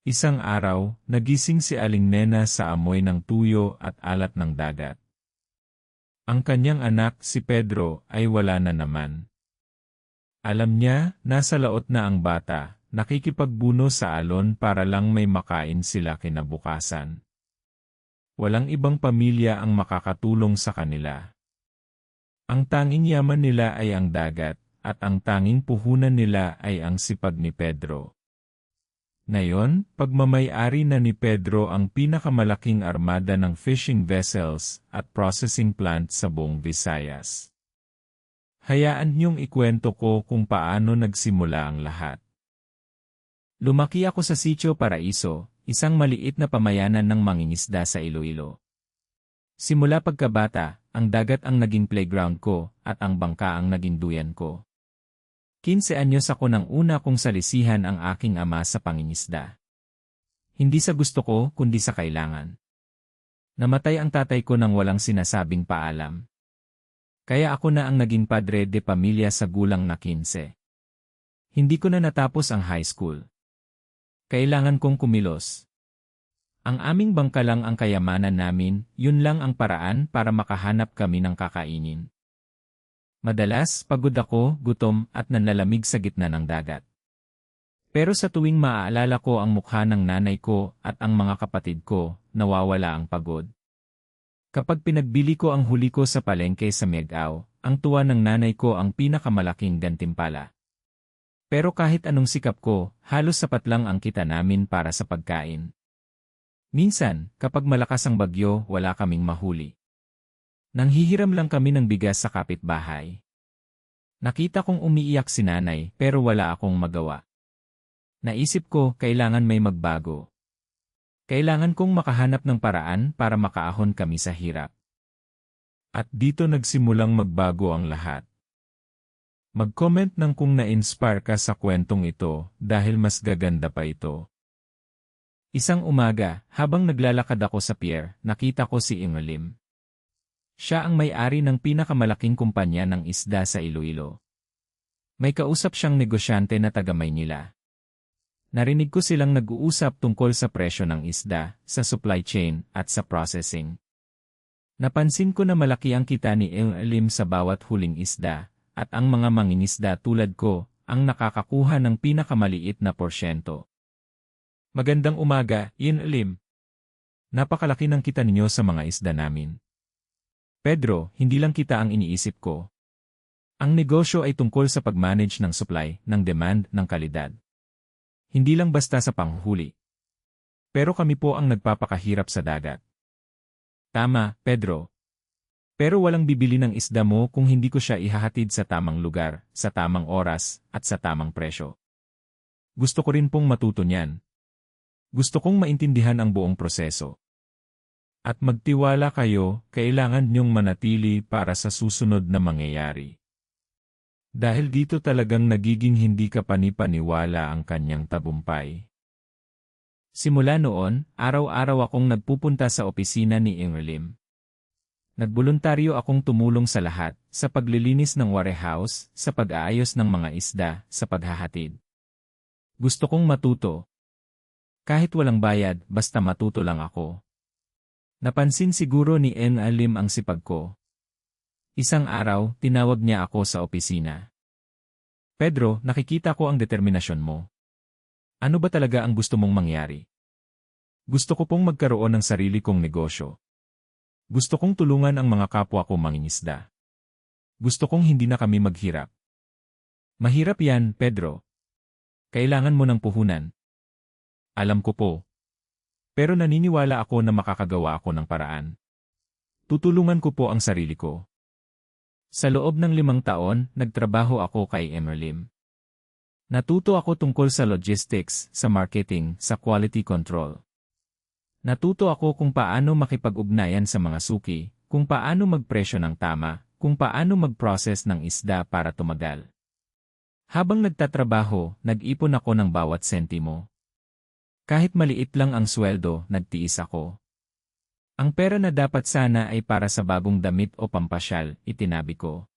Isang araw, nagising si Aling Nena sa amoy ng tuyo at alat ng dagat. Ang kanyang anak, si Pedro, ay wala na naman. Alam niya, nasa laot na ang bata, nakikipagbuno sa alon para lang may makain sila kinabukasan. Walang ibang pamilya ang makakatulong sa kanila. Ang tanging yaman nila ay ang dagat, at ang tanging puhunan nila ay ang sipag ni Pedro. Ngayon, pagmamay-ari na ni Pedro ang pinakamalaking armada ng fishing vessels at processing plant sa buong Visayas. Hayaan niyong ikwento ko kung paano nagsimula ang lahat. Lumaki ako sa Sitio Paraiso, isang maliit na pamayanan ng mangingisda sa Iloilo. Simula pagkabata, ang dagat ang naging playground ko at ang bangka ang naging duyan ko. 15 anyos ako nang una kong salisihan ang aking ama sa pangingisda. Hindi sa gusto ko, kundi sa kailangan. Namatay ang tatay ko nang walang sinasabing paalam. Kaya ako na ang naging padre de pamilya sa gulang na 15. Hindi ko na natapos ang high school. Kailangan kong kumilos. Ang aming bangka lang ang kayamanan namin, yun lang ang paraan para makahanap kami ng kakainin. Madalas, pagod ako, gutom, at nanlalamig sa gitna ng dagat. Pero sa tuwing maaalala ko ang mukha ng nanay ko at ang mga kapatid ko, nawawala ang pagod. Kapag pinagbili ko ang huli ko sa palengke sa Miagao, ang tuwa ng nanay ko ang pinakamalaking gantimpala. Pero kahit anong sikap ko, halos sapat lang ang kita namin para sa pagkain. Minsan, kapag malakas ang bagyo, wala kaming mahuli. Nanghihiram lang kami ng bigas sa kapitbahay. Nakita kong umiiyak si nanay pero wala akong magawa. Naisip ko, kailangan may magbago. Kailangan kong makahanap ng paraan para makaahon kami sa hirap. At dito nagsimulang magbago ang lahat. Mag-comment ng kung na-inspire ka sa kwentong ito dahil mas gaganda pa ito. Isang umaga, habang naglalakad ako sa pier, nakita ko si Ingolim. Siya ang may-ari ng pinakamalaking kumpanya ng isda sa Iloilo. May kausap siyang negosyante na taga Maynila. Narinig ko silang nag-uusap tungkol sa presyo ng isda, sa supply chain, at sa processing. Napansin ko na malaki ang kita ni Ingolim sa bawat huling isda, at ang mga mangingisda tulad ko, ang nakakakuha ng pinakamaliit na porsyento. Magandang umaga, Ingolim. Napakalaki ng kita ninyo sa mga isda namin. Pedro, hindi lang kita ang iniisip ko. Ang negosyo ay tungkol sa pag-manage ng supply, ng demand, ng kalidad. Hindi lang basta sa panghuli. Pero kami po ang nagpapakahirap sa dagat. Tama, Pedro. Pero walang bibili ng isda mo kung hindi ko siya ihahatid sa tamang lugar, sa tamang oras, at sa tamang presyo. Gusto ko rin pong matuto niyan. Gusto kong maintindihan ang buong proseso. At magtiwala kayo, kailangan niyong manatili para sa susunod na mangyayari. Dahil dito talagang nagiging hindi ka panipaniwala ang kanyang tagumpay. Simula noon, araw-araw akong nagpupunta sa opisina ni Ingolim. Nagboluntaryo akong tumulong sa lahat, sa paglilinis ng warehouse, sa pag-aayos ng mga isda, sa paghahatid. Gusto kong matuto. Kahit walang bayad, basta matuto lang ako. Napansin siguro ni Ingolim ang sipag ko. Isang araw, tinawag niya ako sa opisina. Pedro, nakikita ko ang determinasyon mo. Ano ba talaga ang gusto mong mangyari? Gusto ko pong magkaroon ng sarili kong negosyo. Gusto kong tulungan ang mga kapwa ko mangingisda. Gusto kong hindi na kami maghirap. Mahirap yan, Pedro. Kailangan mo ng puhunan. Alam ko po. Pero naniniwala ako na makakagawa ako ng paraan. Tutulungan ko po ang sarili ko. Sa loob ng 5 taon, nagtrabaho ako kay Ingolim. Natuto ako tungkol sa logistics, sa marketing, sa quality control. Natuto ako kung paano makipag-ugnayan sa mga suki, kung paano magpresyo ng tama, kung paano mag-process ng isda para tumagal. Habang nagtatrabaho, nag-ipon ako ng bawat sentimo. Kahit maliit lang ang sweldo, nagtiis ako. Ang pera na dapat sana ay para sa bagong damit o pampasyal, itinabi ko.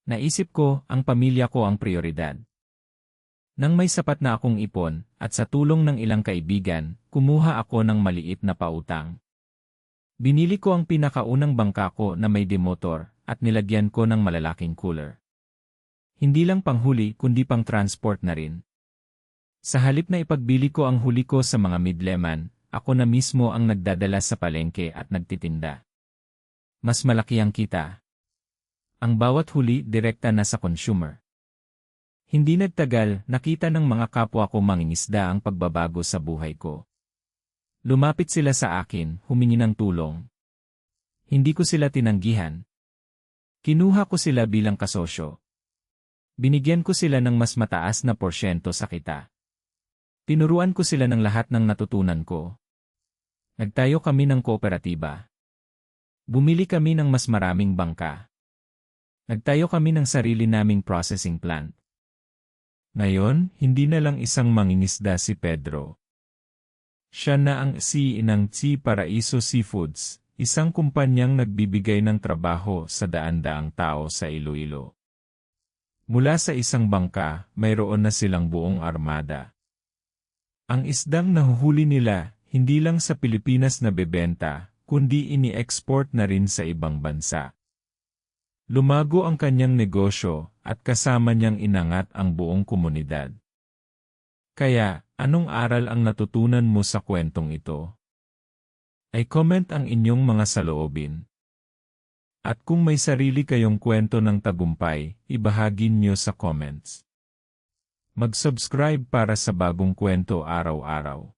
Naisip ko, ang pamilya ko ang prioridad. Nang may sapat na akong ipon, at sa tulong ng ilang kaibigan, kumuha ako ng maliit na pautang. Binili ko ang pinakaunang bangka ko na may demotor, at nilagyan ko ng malalaking cooler. Hindi lang panghuli kundi pang transport na rin. Sa halip na ipagbili ko ang huli ko sa mga midleman, ako na mismo ang nagdadala sa palengke at nagtitinda. Mas malaki ang kita. Ang bawat huli direkta na sa consumer. Hindi nagtagal, nakita ng mga kapwa ko mangingisda ang pagbabago sa buhay ko. Lumapit sila sa akin, humingi ng tulong. Hindi ko sila tinanggihan. Kinuha ko sila bilang kasosyo. Binigyan ko sila ng mas mataas na porsyento sa kita. Tinuruan ko sila ng lahat ng natutunan ko. Nagtayo kami ng kooperatiba. Bumili kami ng mas maraming bangka. Nagtayo kami ng sarili naming processing plant. Ngayon, hindi na lang isang mangingisda si Pedro. Siya na ang CEO ng Chi Paraiso Seafoods, isang kumpanyang nagbibigay ng trabaho sa daan-daang tao sa Iloilo. Mula sa isang bangka, mayroon na silang buong armada. Ang isdang nahuhuli nila, hindi lang sa Pilipinas na bebenta, kundi ini-export na rin sa ibang bansa. Lumago ang kanyang negosyo at kasama niyang inangat ang buong komunidad. Kaya, anong aral ang natutunan mo sa kwentong ito? Ay comment ang inyong mga saloobin. At kung may sarili kayong kwento ng tagumpay, ibahagi niyo sa comments. Mag-subscribe para sa bagong kwento araw-araw.